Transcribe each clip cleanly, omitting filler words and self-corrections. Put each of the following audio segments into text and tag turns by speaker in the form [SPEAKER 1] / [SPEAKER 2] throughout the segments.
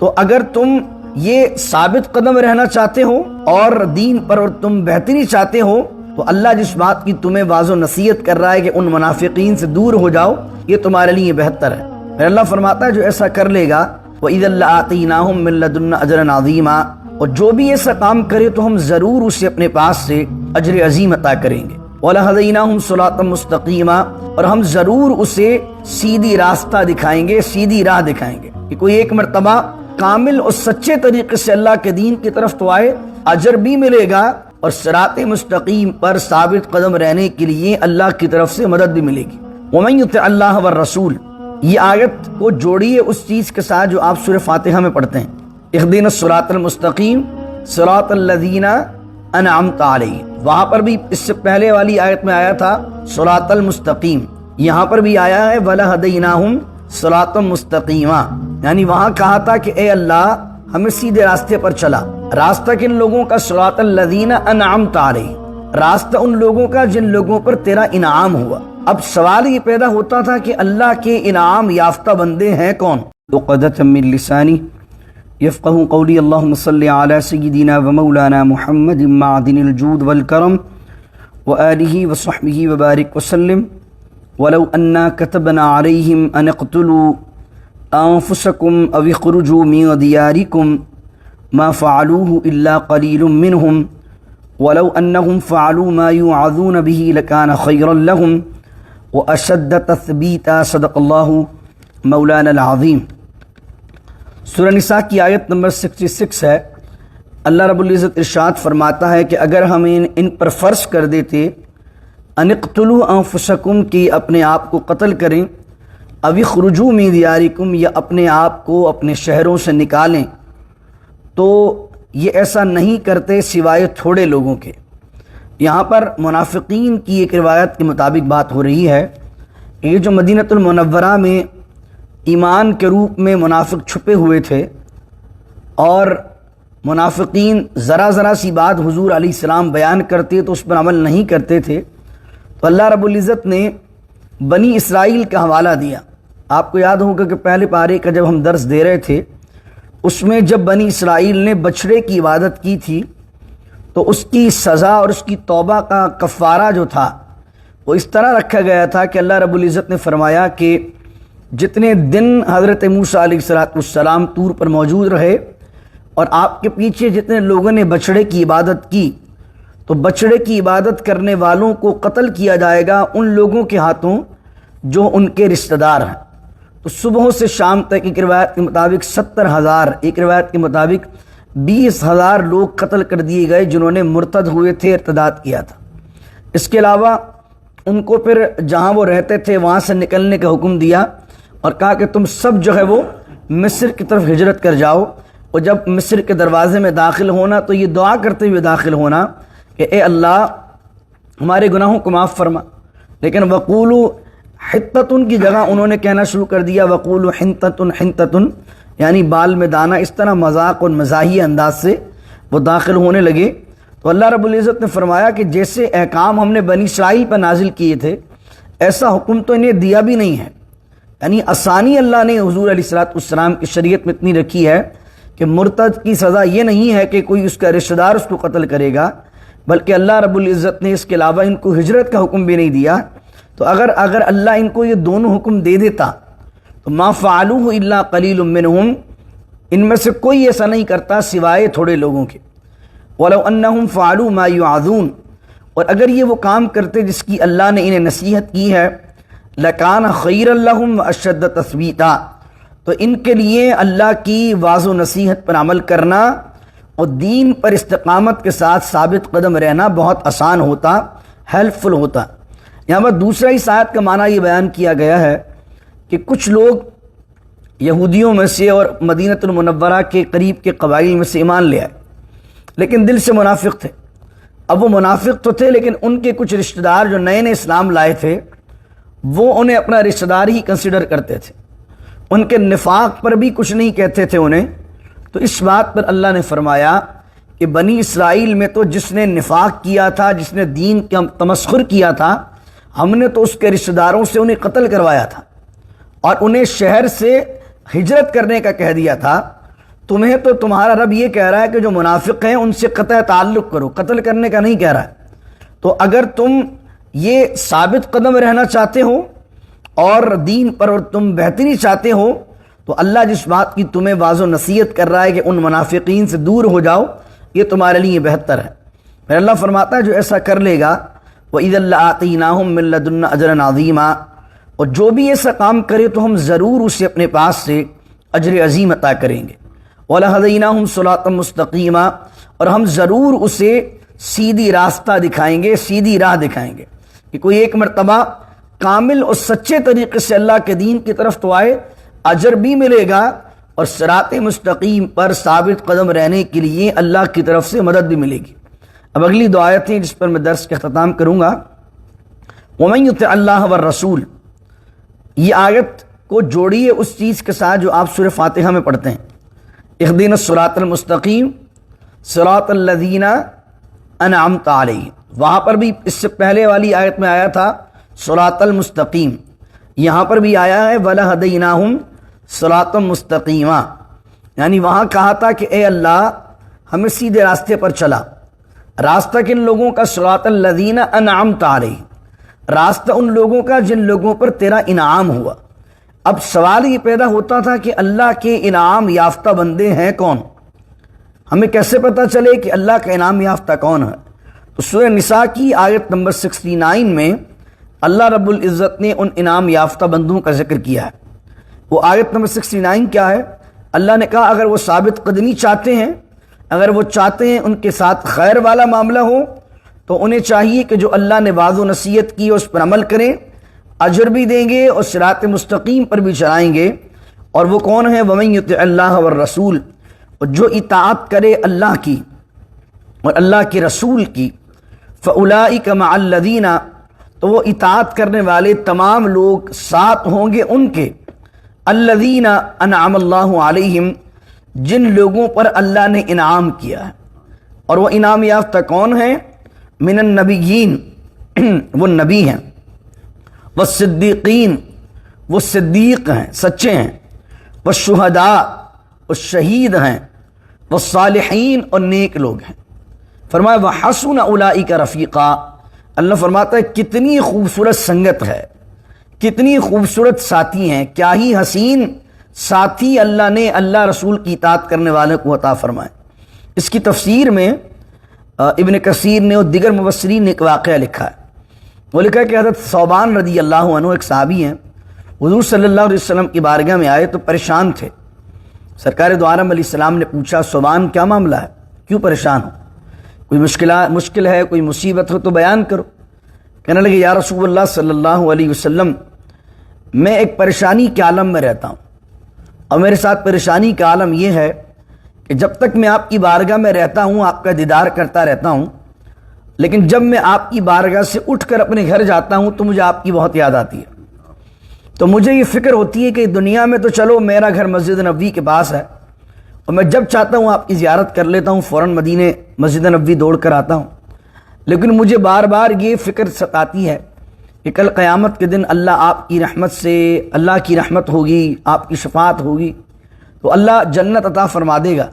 [SPEAKER 1] تو اگر تم یہ ثابت قدم رہنا چاہتے ہو اور دین پر اور تم بہتری چاہتے ہو تو اللہ جس بات کی تمہیں واضح و نصیحت کر رہا ہے کہ ان منافقین سے دور ہو جاؤ، یہ تمہارے لیے بہتر ہے۔ پھر اللہ فرماتا ہے جو ایسا کر لے گا وَإِذًا لَآتَيْنَاهُم مِّن لَّدُنَّا أَجْرًا عَظِيمًا، اور جو بھی ایسا کام کرے تو ہم ضرور اسے اپنے پاس سے اجر عظیم عطا کریں گے۔ وَلَهَدَيْنَاهُمْ صِرَاطًا مُّسْتَقِيمًا، اور ہم ضرور اسے سیدھی راستہ دکھائیں گے، سیدھی راہ دکھائیں گے کہ کوئی ایک مرتبہ کامل اور سچے طریقے سے اللہ کے دین کی طرف تو آئے، اجر بھی ملے گا اور صراط مستقیم پر ثابت قدم رہنے کے لیے اللہ کی طرف سے مدد بھی ملے گی۔ وَمَن يُطِعِ اللَّهَ وَالرَّسُولَ، یہ آیت کو جوڑیے اس چیز کے ساتھ جو آپ سورہ فاتحہ میں پڑھتے ہیں، اهدنا الصراط المستقیم صراط الذین انعمت علیہم۔ وہاں پر بھی اس سے پہلے والی آیت میں آیا تھا صراط المستقیم، یہاں پر بھی آیا ہے وَلَهَدَيْنَاهُمْ صراطا مستقیما، یعنی وہاں کہا تھا کہ اے اللہ ہمیں سیدھے راستے پر چلا۔ راستہ کن لوگوں کا؟ صراط الذین انعمت علیہم، راستہ ان لوگوں کا جن لوگوں پر تیرا انعام ہوا۔ اب سوال یہ پیدا ہوتا تھا کہ اللہ کے انعام یافتہ بندے ہیں کون؟ عقدۃ من لسانی یفقہوا قولی، اللہم صلی علی سیدنا و مولانا محمد معدن الجود والکرم وآلہ وصحبہ وبارک وسلم۔ ولو انا كتبنا عليهم ان اقتلوا انفسكم او اخرجوا من دياركم ما فعلوه الا قليل منهم ولو انهم فعلوا ما يوعظون به لكان خيرا لهم واشد تثبيتا، صدق الله مولانا العظیم۔ سورہ نساء کی آیت نمبر 66 ہے۔ اللہ رب العزت ارشاد فرماتا ہے کہ اگر ہم ان پر فرض کر دیتے ان اقتلوا انفسکم، کہ اپنے آپ کو قتل کریں، او اخرجوا من دیارکم، یا اپنے آپ کو اپنے شہروں سے نکالیں، تو یہ ایسا نہیں کرتے سوائے تھوڑے لوگوں کے۔ یہاں پر منافقین کی ایک روایت کے مطابق بات ہو رہی ہے۔ یہ جو مدینۃ المنورہ میں ایمان کے روپ میں منافق چھپے ہوئے تھے اور منافقین ذرا ذرا سی بات حضور علیہ السلام بیان کرتے تو اس پر عمل نہیں کرتے تھے، تو اللہ رب العزت نے بنی اسرائیل کا حوالہ دیا۔ آپ کو یاد ہوگا کہ پہلے پارے کا جب ہم درس دے رہے تھے اس میں جب بنی اسرائیل نے بچڑے کی عبادت کی تھی تو اس کی سزا اور اس کی توبہ کا کفارہ جو تھا وہ اس طرح رکھا گیا تھا کہ اللہ رب العزت نے فرمایا کہ جتنے دن حضرت موسیٰ علیہ السلام طور پر موجود رہے اور آپ کے پیچھے جتنے لوگوں نے بچڑے کی عبادت کی تو بچڑے کی عبادت کرنے والوں کو قتل کیا جائے گا ان لوگوں کے ہاتھوں جو ان کے رشتہ دار ہیں۔ تو صبح سے شام تک ایک روایت کے مطابق 70,000، ایک روایت کے مطابق 20,000 لوگ قتل کر دیے گئے جنہوں نے مرتد ہوئے تھے، ارتداد کیا تھا۔ اس کے علاوہ ان کو پھر جہاں وہ رہتے تھے وہاں سے نکلنے کا حکم دیا اور کہا کہ تم سب جو ہے وہ مصر کی طرف ہجرت کر جاؤ، اور جب مصر کے دروازے میں داخل ہونا تو یہ دعا کرتے ہوئے داخل ہونا کہ اے اللہ ہمارے گناہوں کو معاف فرما۔ لیکن وقولوا حطۃ کی جگہ انہوں نے کہنا شروع کر دیا وقولوا حنطۃ حنطۃ، یعنی بال میں دانا، اس طرح مذاق اور مزاحیہ انداز سے وہ داخل ہونے لگے۔ تو اللہ رب العزت نے فرمایا کہ جیسے احکام ہم نے بنی اسرائیل پر نازل کیے تھے ایسا حکم تو انہیں دیا بھی نہیں ہے، یعنی آسانی اللہ نے حضور علیہ السلام کی شریعت میں اتنی رکھی ہے کہ مرتد کی سزا یہ نہیں ہے کہ کوئی اس کا رشتہ دار اس کو قتل کرے گا، بلکہ اللہ رب العزت نے اس کے علاوہ ان کو ہجرت کا حکم بھی نہیں دیا۔ تو اگر اللہ ان کو یہ دونوں حکم دے دیتا تو ما فعلوه الا قلیل منهم، ان میں سے کوئی ایسا نہیں کرتا سوائے تھوڑے لوگوں کے۔ ولو انہم فعلوا ما یوعظون، اور اگر یہ وہ کام کرتے جس کی اللہ نے انہیں نصیحت کی ہے، لکان خیرا لہم واشد تثبیتا، تو ان کے لیے اللہ کی واضح و نصیحت پر عمل کرنا اور دین پر استقامت کے ساتھ ثابت قدم رہنا بہت آسان ہوتا، ہیلپ فل ہوتا۔ یہاں پر دوسرا اس آیت کا معنی یہ بیان کیا گیا ہے کہ کچھ لوگ یہودیوں میں سے اور مدینۃ المنورہ کے قریب کے قبائل میں سے ایمان لے آئے لیکن دل سے منافق تھے۔ اب وہ منافق تو تھے لیکن ان کے کچھ رشتہ دار جو نئے نئے اسلام لائے تھے وہ انہیں اپنا رشتہ دار ہی کنسیڈر کرتے تھے، ان کے نفاق پر بھی کچھ نہیں کہتے تھے انہیں۔ تو اس بات پر اللہ نے فرمایا کہ بنی اسرائیل میں تو جس نے نفاق کیا تھا، جس نے دین کا تمسخر کیا تھا، ہم نے تو اس کے رشتہ داروں سے انہیں قتل کروایا تھا اور انہیں شہر سے ہجرت کرنے کا کہہ دیا تھا۔ تمہیں تو تمہارا رب یہ کہہ رہا ہے کہ جو منافق ہیں ان سے قطع تعلق کرو، قتل کرنے کا نہیں کہہ رہا ہے۔ تو اگر تم یہ ثابت قدم رہنا چاہتے ہو اور دین پر اور تم بہتری چاہتے ہو تو اللہ جس بات کی تمہیں واضح و نصیحت کر رہا ہے کہ ان منافقین سے دور ہو جاؤ، یہ تمہارے لیے بہتر ہے۔ پھر اللہ فرماتا ہے جو ایسا کر لے گا وَإِذَا لَآتَيْنَاهُم مِّن لَّدُنَّا أَجْرًا عَظِيمًا، اور جو بھی ایسا کام کرے تو ہم ضرور اسے اپنے پاس سے اجر عظیم عطا کریں گے۔ وَلَهَدَيْنَاهُمْ صِرَاطًا مُسْتَقِيمًا، اور ہم ضرور اسے سیدھی راستہ دکھائیں گے، سیدھی راہ دکھائیں گے کہ کوئی ایک مرتبہ کامل اور سچے طریقے سے اللہ کے دین کی طرف تو آئے، اجر بھی ملے گا اور صراط مستقیم پر ثابت قدم رہنے کے لیے اللہ کی طرف سے مدد بھی ملے گی۔ اب اگلی دو آیتیں جس پر میں درس کا اختتام کروں گا، وَمَن يُطِعِ اللَّهَ وَالرَّسُولَ، یہ آیت کو جوڑیے اس چیز کے ساتھ جو آپ سورہ فاتحہ میں پڑھتے ہیں، اهدنا الصراط المستقیم صراط الذین انعمت علیہم۔ وہاں پر بھی اس سے پہلے والی آیت میں آیا تھا صراط المستقیم، یہاں پر بھی آیا ہے وَلَهَدَيْنَاهُمْ صراطًا مستقیما، یعنی وہاں کہا تھا کہ اے اللہ ہمیں سیدھے راستے پر چلا۔ راستہ کن لوگوں کا؟ صراط الذین انعمت علیہم، راستہ ان لوگوں کا جن لوگوں پر تیرا انعام ہوا۔ اب سوال یہ پیدا ہوتا تھا کہ اللہ کے انعام یافتہ بندے ہیں کون؟ ہمیں کیسے پتہ چلے کہ اللہ کا انعام یافتہ کون ہے؟ تو سورہ نساء کی آیت نمبر 69 میں اللہ رب العزت نے ان انعام یافتہ بندوں کا ذکر کیا ہے۔ وہ آیت نمبر 69 کیا ہے؟ اللہ نے کہا اگر وہ ثابت قدمی چاہتے ہیں، اگر وہ چاہتے ہیں ان کے ساتھ خیر والا معاملہ ہو تو انہیں چاہیے کہ جو اللہ نے واضح و نصیحت کی اس پر عمل کریں، اجر بھی دیں گے اور صراط مستقیم پر بھی چلائیں گے۔ اور وہ کون ہے؟ وَمَن يُطِعِ اللَّهَ وَالرَّسُولَ، اور جو اطاعت کرے اللہ کی اور اللہ کے رسول کی، فَأُولَٰئِكَ مَعَ الَّذِينَ، تو وہ اطاعت کرنے والے تمام لوگ ساتھ ہوں گے ان کے، الذین انعم اللہ علیہم، جن لوگوں پر اللہ نے انعام کیا ہے۔ اور وہ انعام یافتہ کون ہیں؟ من النبیین، وہ نبی ہیں، والصدیقین، وہ صدیق ہیں، سچے ہیں، والشہداء، وہ شہید ہیں، والصالحین، اور نیک لوگ ہیں۔ فرمایا وحسن اولئک رفیقا، اللہ فرماتا ہے کتنی خوبصورت سنگت ہے، کتنی خوبصورت ساتھی ہیں، کیا ہی حسین ساتھی اللہ نے اللہ رسول کی اطاعت کرنے والے کو عطا فرمائے۔ اس کی تفسیر میں ابن کثیر نے اور دیگر مفسرین نے ایک واقعہ لکھا ہے۔ وہ لکھا ہے کہ حضرت ثوبان رضی اللہ عنہ ایک صحابی ہیں، حضور صلی اللہ علیہ وسلم کی بارگاہ میں آئے تو پریشان تھے۔ سرکار دو عالم علیہ السلام نے پوچھا ثوبان کیا معاملہ ہے، کیوں پریشان ہو؟ کوئی مشکل ہے، کوئی مصیبت ہو تو بیان کرو۔ کہنے لگے یا رسول اللہ صلی اللہ علیہ وسلم، میں ایک پریشانی کے عالم میں رہتا ہوں، اور میرے ساتھ پریشانی کا عالم یہ ہے کہ جب تک میں آپ کی بارگاہ میں رہتا ہوں آپ کا دیدار کرتا رہتا ہوں، لیکن جب میں آپ کی بارگاہ سے اٹھ کر اپنے گھر جاتا ہوں تو مجھے آپ کی بہت یاد آتی ہے۔ تو مجھے یہ فکر ہوتی ہے کہ دنیا میں تو چلو میرا گھر مسجد نبوی کے پاس ہے، اور میں جب چاہتا ہوں آپ کی زیارت کر لیتا ہوں، فوراً مدینے مسجد نبوی دوڑ کر آتا ہوں، لیکن مجھے بار بار یہ فکر ستاتی ہے کہ کل قیامت کے دن اللہ آپ کی رحمت سے، اللہ کی رحمت ہوگی، آپ کی شفاعت ہوگی تو اللہ جنت عطا فرما دے گا،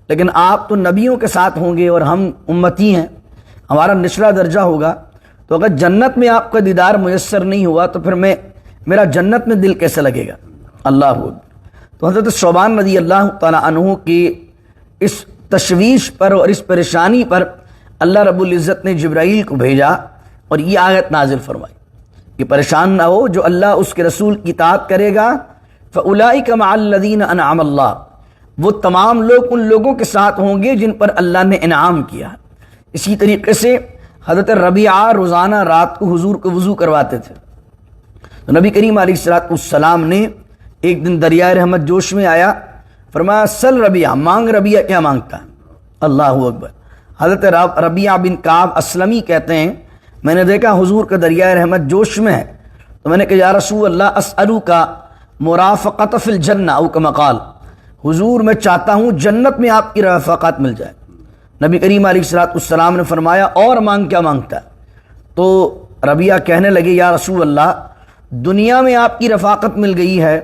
[SPEAKER 1] لیکن آپ تو نبیوں کے ساتھ ہوں گے اور ہم امتی ہیں، ہمارا نچلا درجہ ہوگا، تو اگر جنت میں آپ کا دیدار میسر نہیں ہوا تو پھر میرا جنت میں دل کیسے لگے گا؟ اللہ اکبر۔ تو حضرت ثوبان رضی اللہ تعالیٰ عنہ کی اس تشویش پر اور اس پریشانی پر اللہ رب العزت نے جبرائیل کو بھیجا اور یہ آیت نازل فرمائی کہ پریشان نہ ہو، جو اللہ اس کے رسول کی اطاعت کرے گا فَأُولَئِكَ مَعَ الَّذِينَ أَنْعَمَ اللَّهُ، وہ تمام لوگ ان لوگوں کے ساتھ ہوں گے جن پر اللہ نے انعام کیا۔ اسی طریقے سے حضرت ربیعہ روزانہ رات کو حضور کو وضو کرواتے تھے، تو نبی کریم علیہ السلام نے ایک دن دریائے رحمت جوش میں آیا، فرمایا سل ربیعہ، مانگ ربیعہ کیا مانگتا ہے؟ اللہ اکبر۔ حضرت ربیعہ بن کعب اسلمی کہتے ہیں میں نے دیکھا حضور کا دریائے رحمت جوش میں ہے، تو میں نے کہا یا رسول اللہ اسألوک مرافقۃ فی الجنہ او کما قال، حضور میں چاہتا ہوں جنت میں آپ کی رفاقت مل جائے۔ نبی کریم علیہ السلام نے فرمایا اور مانگ کیا مانگتا ہے؟ تو ربیعہ کہنے لگے یا رسول اللہ دنیا میں آپ کی رفاقت مل گئی ہے،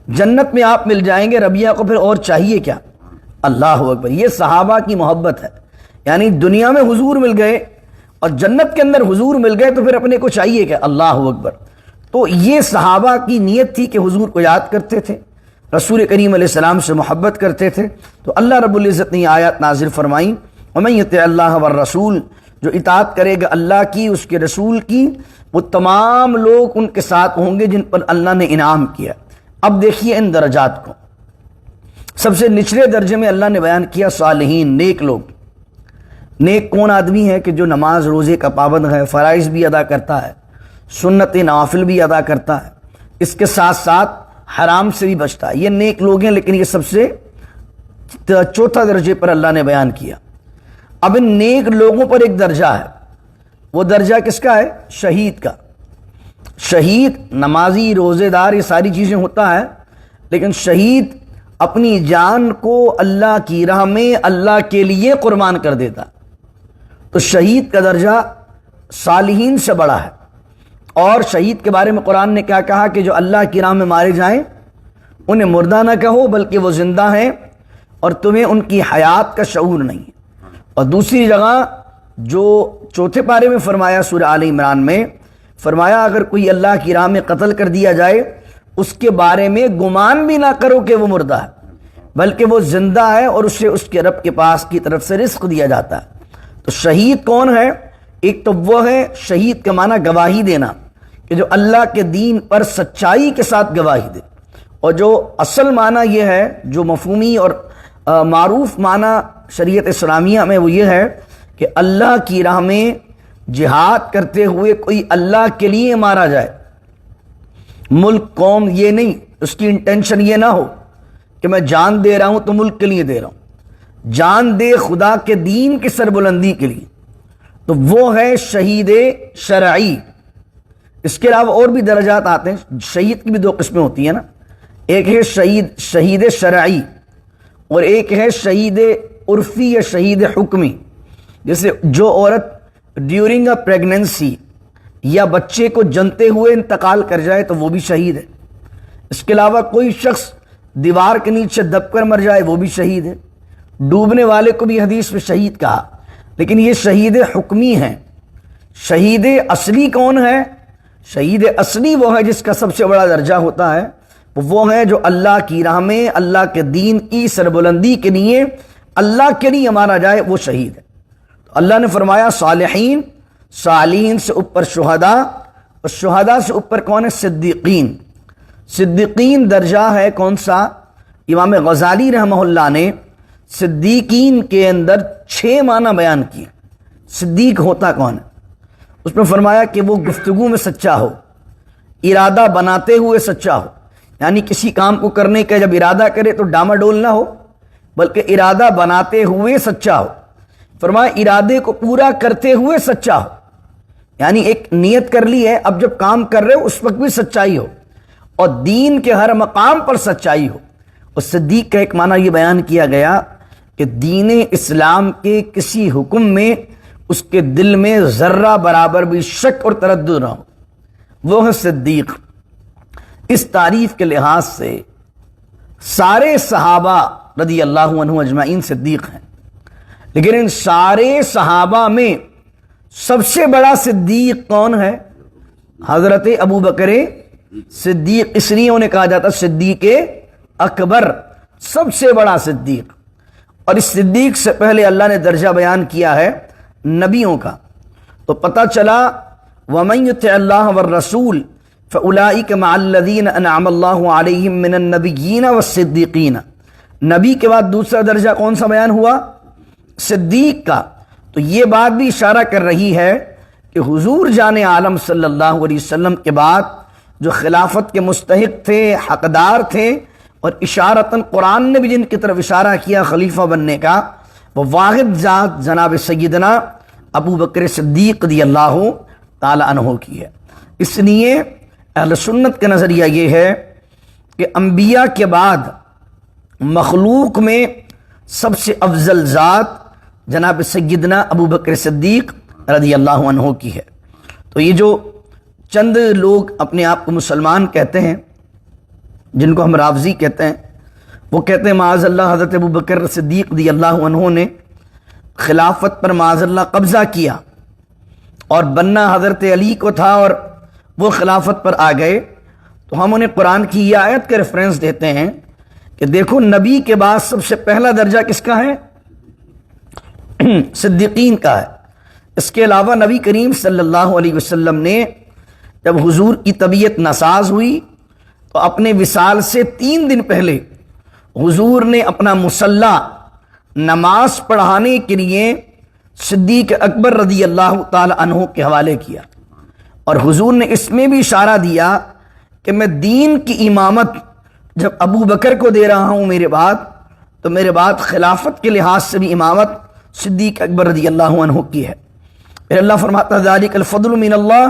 [SPEAKER 1] جنت میں آپ مل جائیں گے، ربیعہ کو پھر اور چاہیے کیا؟ اللہ اکبر، یہ صحابہ کی محبت ہے، یعنی دنیا میں حضور مل گئے اور جنت کے اندر حضور مل گئے تو پھر اپنے کو چاہیے کہ اللہ اکبر۔ تو یہ صحابہ کی نیت تھی کہ حضور کو یاد کرتے تھے، رسول کریم علیہ السلام سے محبت کرتے تھے، تو اللہ رب العزت نے آیات نازل فرمائیں، وَمَن يُطِعِ اللَّهَ وَالرَّسُولَ، جو اطاعت کرے گا اللہ کی، اس کے رسول کی، وہ تمام لوگ ان کے ساتھ ہوں گے جن پر اللہ نے انعام کیا۔ اب دیکھیے ان درجات کو، سب سے نچلے درجے میں اللہ نے بیان کیا صالحین، نیک لوگ۔ نیک کون آدمی ہے کہ جو نماز روزے کا پابند ہے، فرائض بھی ادا کرتا ہے، سنت نوافل بھی ادا کرتا ہے، اس کے ساتھ ساتھ حرام سے بھی بچتا ہے، یہ نیک لوگ ہیں۔ لیکن یہ سب سے چوتھا درجے پر اللہ نے بیان کیا۔ اب ان نیک لوگوں پر ایک درجہ ہے، وہ درجہ کس کا ہے؟ شہید کا۔ شہید نمازی، روزے دار، یہ ساری چیزیں ہوتا ہے، لیکن شہید اپنی جان کو اللہ کی راہ میں اللہ کے لیے قربان کر دیتا، تو شہید کا درجہ صالحین سے بڑا ہے۔ اور شہید کے بارے میں قرآن نے کیا کہا کہ جو اللہ کی راہ میں مارے جائیں انہیں مردہ نہ کہو بلکہ وہ زندہ ہیں اور تمہیں ان کی حیات کا شعور نہیں ہے۔ اور دوسری جگہ جو چوتھے پارے میں فرمایا سورہ آل عمران میں فرمایا اگر کوئی اللہ کی راہ میں قتل کر دیا جائے اس کے بارے میں گمان بھی نہ کرو کہ وہ مردہ ہے بلکہ وہ زندہ ہے اور اسے اس کے رب کے پاس کی طرف سے رزق دیا جاتا ہے۔ تو شہید کون ہے؟ ایک تو وہ ہے شہید کا معنی گواہی دینا، کہ جو اللہ کے دین پر سچائی کے ساتھ گواہی دے، اور جو اصل معنی یہ ہے، جو مفہومی اور معروف معنی شریعت اسلامیہ میں وہ یہ ہے کہ اللہ کی راہ میں جہاد کرتے ہوئے کوئی اللہ کے لیے مارا جائے، ملک قوم یہ نہیں، اس کی انٹینشن یہ نہ ہو کہ میں جان دے رہا ہوں تو ملک کے لیے دے رہا ہوں، جان دے خدا کے دین کی سربلندی کے لیے، تو وہ ہے شہید شرعی۔ اس کے علاوہ اور بھی درجات آتے ہیں، شہید کی بھی دو قسمیں ہوتی ہیں نا، ایک ہے شہید شرعی اور ایک ہے شہید عرفی یا شہید حکمی۔ جیسے جو عورت ڈیورنگ اے پریگننسی یا بچے کو جنتے ہوئے انتقال کر جائے تو وہ بھی شہید ہے۔ اس کے علاوہ کوئی شخص دیوار کے نیچے دب کر مر جائے وہ بھی شہید ہے۔ ڈوبنے والے کو بھی حدیث میں شہید کہا، لیکن یہ شہید حکمی ہیں۔ شہید اصلی کون ہے؟ شہید اصلی وہ ہے جس کا سب سے بڑا درجہ ہوتا ہے، وہ ہے جو اللہ کی راہ میں اللہ کے دین کی سربلندی کے لیے اللہ کے لیے مارا جائے، وہ شہید ہے۔ تو اللہ نے فرمایا صالحین، صالحین سے اوپر شہداء، اور شہداء سے اوپر کون ہے؟ صدیقین۔ صدیقین درجہ ہے کون سا؟ امام غزالی رحمہ اللہ نے صدیقین کے اندر 6 معنی بیان کیے۔ صدیق ہوتا کون ہے؟ اس میں فرمایا کہ وہ گفتگو میں سچا ہو، ارادہ بناتے ہوئے سچا ہو، یعنی کسی کام کو کرنے کا جب ارادہ کرے تو ڈاما ڈول نہ ہو بلکہ ارادہ بناتے ہوئے سچا ہو۔ فرمایا ارادے کو پورا کرتے ہوئے سچا ہو، یعنی ایک نیت کر لی ہے، اب جب کام کر رہے ہو اس وقت بھی سچائی ہو، اور دین کے ہر مقام پر سچائی ہو۔ اور صدیق کا ایک معنی یہ بیان کیا گیا کہ دین اسلام کے کسی حکم میں اس کے دل میں ذرہ برابر بھی شک اور تردد نہ ہو، وہ ہے صدیق۔ اس تعریف کے لحاظ سے سارے صحابہ رضی اللہ عنہ اجمعین صدیق ہیں، لیکن ان سارے صحابہ میں سب سے بڑا صدیق کون ہے؟ حضرت ابو بکر صدیق، اس لیے انہیں کہا جاتا صدیق اکبر، سب سے بڑا صدیق۔ اور اس صدیق سے پہلے اللہ نے درجہ بیان کیا ہے نبیوں کا، تو پتہ چلا وَمَن يُطِعِ اللَّهَ وَالرَّسُولَ فَأُولَٰئِكَ مَعَ الَّذِينَ أَنْعَمَ اللَّهُ عَلَيْهِم مِّنَ النَّبِيِّينَ وَالصِّدِّيقِينَ۔ نبی کے بعد دوسرا درجہ کون سا بیان ہوا؟ صدیق کا۔ تو یہ بات بھی اشارہ کر رہی ہے کہ حضور جان عالم صلی اللہ علیہ وسلم کے بعد جو خلافت کے مستحق تھے، حقدار تھے، اور اشارتاً قرآن نے بھی جن کی طرف اشارہ کیا خلیفہ بننے کا، وہ واحد ذات جناب سیدنا ابو بکر صدیق رضی اللہ تعالی عنہ کی ہے۔ اس لیے اہل سنت کا نظریہ یہ ہے کہ انبیاء کے بعد مخلوق میں سب سے افضل ذات جناب سیدنا ابو بکر صدیق رضی اللہ عنہ کی ہے۔ تو یہ جو چند لوگ اپنے آپ کو مسلمان کہتے ہیں، جن کو ہم رافضی کہتے ہیں، وہ کہتے ہیں معاذ اللہ حضرت ابو بکر صدیق رضی اللہ عنہ نے خلافت پر معاذ اللہ قبضہ کیا اور بننا حضرت علی کو تھا اور وہ خلافت پر آ گئے، تو ہم انہیں قرآن کی یہ آیت کا ریفرنس دیتے ہیں کہ دیکھو نبی کے بعد سب سے پہلا درجہ کس کا ہے؟ صدیقین کا ہے۔ اس کے علاوہ نبی کریم صلی اللہ علیہ وسلم نے جب حضور کی طبیعت ناساز ہوئی تو اپنے وصال سے 3 دن پہلے حضور نے اپنا مصلی نماز پڑھانے کے لیے صدیق اکبر رضی اللہ تعالی عنہ کے حوالے کیا، اور حضور نے اس میں بھی اشارہ دیا کہ میں دین کی امامت جب ابو بکر کو دے رہا ہوں میرے بعد، تو میرے بعد خلافت کے لحاظ سے بھی امامت صدیق اکبر رضی اللہ عنہ کی ہے۔ پھر اللہ فرماتا ذالک الفضل من اللہ،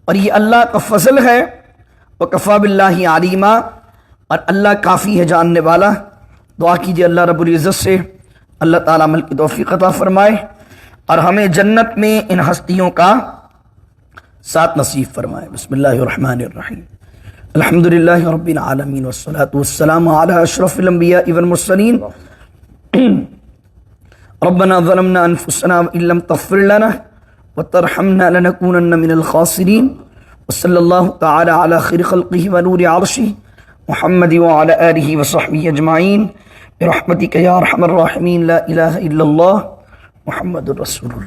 [SPEAKER 1] اور یہ اللہ کا فضل ہے، وکفی باللہ علیما، اور اللہ کافی ہے جاننے والا۔ دعا کیجیے اللہ رب العزت سے اللہ تعالیٰ عمل کی توفیق عطا فرمائے اور ہمیں جنت میں ان ہستیوں کا ساتھ نصیب فرمائے۔ بسم اللہ الرحمن الرحیم، الحمد للہ رب العالمین والصلاة والسلام علی اشرف الانبیاء والمرسلین۔ ربنا ظلمنا انفسنا وان لم تغفر لنا وترحمنا لنكونن من الخاسرین، وصلی اللہ تعالی علی خیر خلقہ ونور عرشہ محمد وعلی آلہ وصحبہ اجمعین برحمتک یا ارحم الراحمین، لا الہ الا اللہ محمد رسول اللہ۔